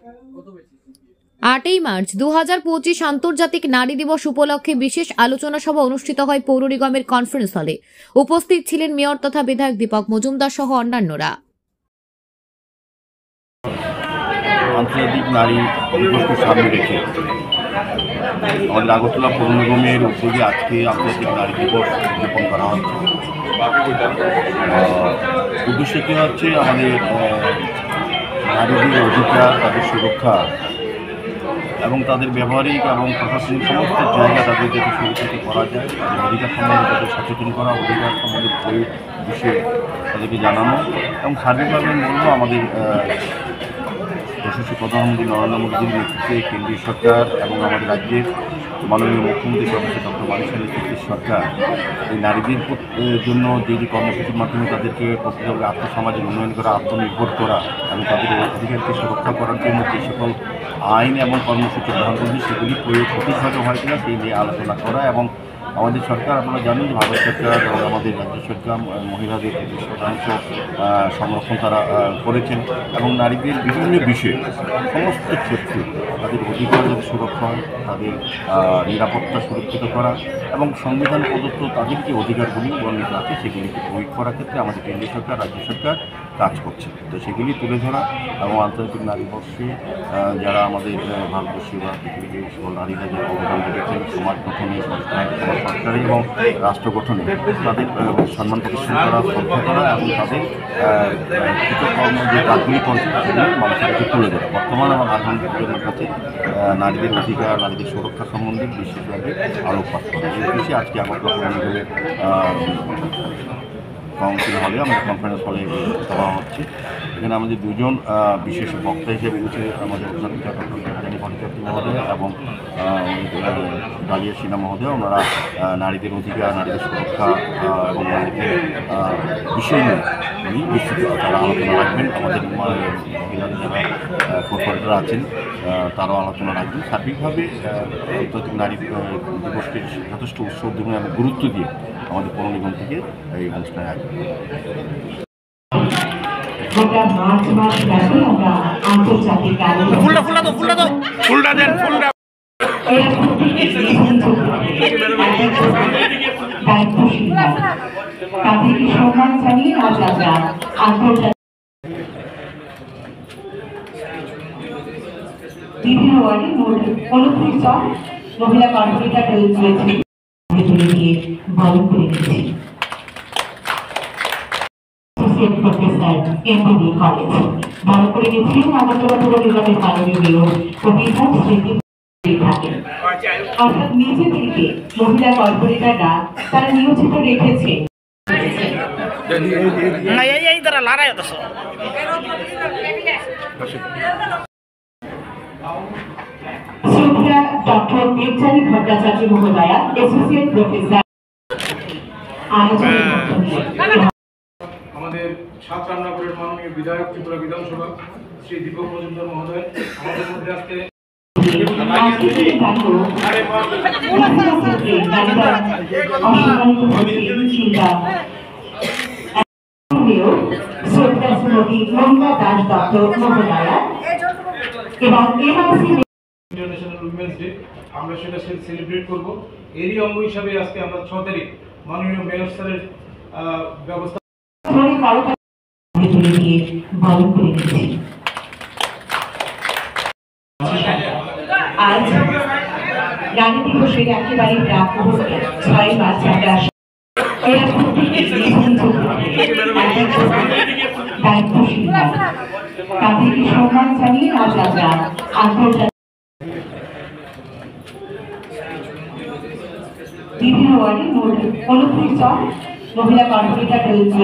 8 March 2025 আন্তর্জাতিক নারী দিবস উপলক্ষে বিশেষ আলোচনা সভা অনুষ্ঠিত হয় পৌর নিগমের কনফারেন্স হলে। উপস্থিত ছিলেন মেয়র তথা বিধায়ক দীপক মজুমদার সহ অন্যান্যরা। আন্তর্জাতিক নারী দিবসকে সামনে রেখে আমাদের আগরতলা পৌর নিগমের উদ্যোগে আজকে আন্তর্জাতিক নারী দিবস উদযাপন করা হচ্ছে। উদ্দেশ্যটি হচ্ছে আমাদের নারীদের অধিকার, তাদের সুরক্ষা এবং তাদের ব্যবহারিক এবং প্রশাসনিক সমস্ত জায়গা তাদের যাতে সুরক্ষিত করা যায়, তাদের অধিকার সম্বন্ধে তাদের সচেতন করা, অধিকার সম্বন্ধে বিষয়ে তাদেরকে জানানো এবং সার্বিকভাবে বলবো আমাদের যশস্বী প্রধানমন্ত্রী নরেন্দ্র মোদীর নেতৃত্বে কেন্দ্রীয় সরকার এবং আমাদের রাজ্যের মাননীয় মুখ্যমন্ত্রী প্রফেসর ডক্টর মানিক সাহের নেতৃত্বের সরকার এই নারীদের জন্য যে কর্মসূচির মাধ্যমে তাদেরকে প্রকৃতভাবে আত্মসামাজিক উন্নয়ন করা, আত্মনির্ভর করা এবং তাদের অধিকারকে সুরক্ষা করার জন্য যে সকল আইন এবং কর্মসূচি গ্রহণ করছে সেগুলি প্রয়োগ সঠিকভাবে হয় কিনা সেই নিয়ে আলোচনা করা। এবং আমাদের সরকার, আপনারা জানেন যে ভারত সরকার এবং আমাদের রাজ্য সরকার মহিলাদের 30% সংরক্ষণ তারা করেছেন এবং নারীদের বিভিন্ন বিষয়ে সমস্ত ক্ষেত্রে তাদের অধিকার যাতে সুরক্ষা হয়, তাদের নিরাপত্তা সুরক্ষিত করা এবং সংবিধান প্রদত্ত তাদের যে অধিকারগুলি বর্ণিত আছে সেগুলিকে প্রয়োগ করার ক্ষেত্রে আমাদের কেন্দ্রীয় সরকার, রাজ্য সরকার কাজ করছে। তো সেগুলি তুলে ধরা এবং আন্তর্জাতিক নারী দিবসে যারা আমাদের ভারতবর্ষে বা পৃথিবীতে সকল নারীরা যে অবদান রেখেছেন সমাজ গঠনে, সরকারি এবং রাষ্ট্র গঠনে, তাদের সম্মান প্রদর্শন করা, শ্রদ্ধা করা এবং তাদের কৃতকর্ম যে কাজগুলি করছে সেগুলি মানুষের কাছে তুলে ধরা। বর্তমান এবং আগামী প্রজন্মের কাছে নারীদের অধিকার, নারীদের সুরক্ষা সম্বন্ধে বিশেষভাবে আলোকপাত করা। এই উদ্দেশ্যে আজকে আগরতলা পৌর নিগমের কাউন্সিল হলে আমাদের কনফারেন্স হলে সভা হচ্ছে। এখানে আমাদের দুজন বিশেষ বক্তা হিসেবে রয়েছে আমাদের অধ্যাপিকা ডক্টর জানি ভট্টাচার্য মহোদয় এবং ডালিয়া সিনহা মহোদয়। ওনারা নারীদের অধিকার, নারীদের সুরক্ষা এবং নারীদের বিষয় নিয়ে বিস্তৃত তারা আলোচনা রাখবেন। আমাদের মহিলাদের যারা কর্পোরেটর আছেন তারাও আলোচনা রাখবেন। সার্বিকভাবে আন্তর্জাতিক নারী দিবসকে যথেষ্ট উৎসব এবং গুরুত্ব দিয়ে আমাদের পৌর নিগম থেকে এই অনুষ্ঠানে আসবে। বিভিন্ন ওয়ার্ডে মোট 29 জন মহিলা কর্মকর্তা রয়েছে দিয়ে বরণ করে দিচ্ছি প্রফেসর এমবিবি কলেজ বরণ করে দিচ্ছেন আগরতলা পৌর নিগমের মাননীয় মেয়র ও বিধায়ক স্মৃতি থাকে। অর্থাৎ নিজে থেকে মহিলা কর্পোরেটররা তারা নিয়োজিত রেখেছে ডক্টর দেবজানী ভট্টাচার্য মহোদয়া, অ্যাসোসিয়েট প্রফেসর। আমাদের 7 রামনগরের মাননীয় বিধায়ক ত্রিপুরা বিধানসভা শ্রী দীপক মজুমদার মহোদয় আমাদের মধ্যে আজকে ইন্টারন্যাশনাল উইমেন্স ডে আমরা সেটা সেলিব্রেট করব। এরই অঙ্গ হিসাবে আজকে আমরা 6 তারিখ মাননীয় মেয়র স্যারের ব্যবস্থা আজ নারী দিবসের একেবারে প্রাক মুহূর্তে 6 মার্চ তাদেরকে সম্মান জানিয়ে আজ আমরা আন্তর্জাতিক বিভিন্ন ওয়ার্ডে মোট 29 জন মহিলা কর্মকর্তা রয়েছে।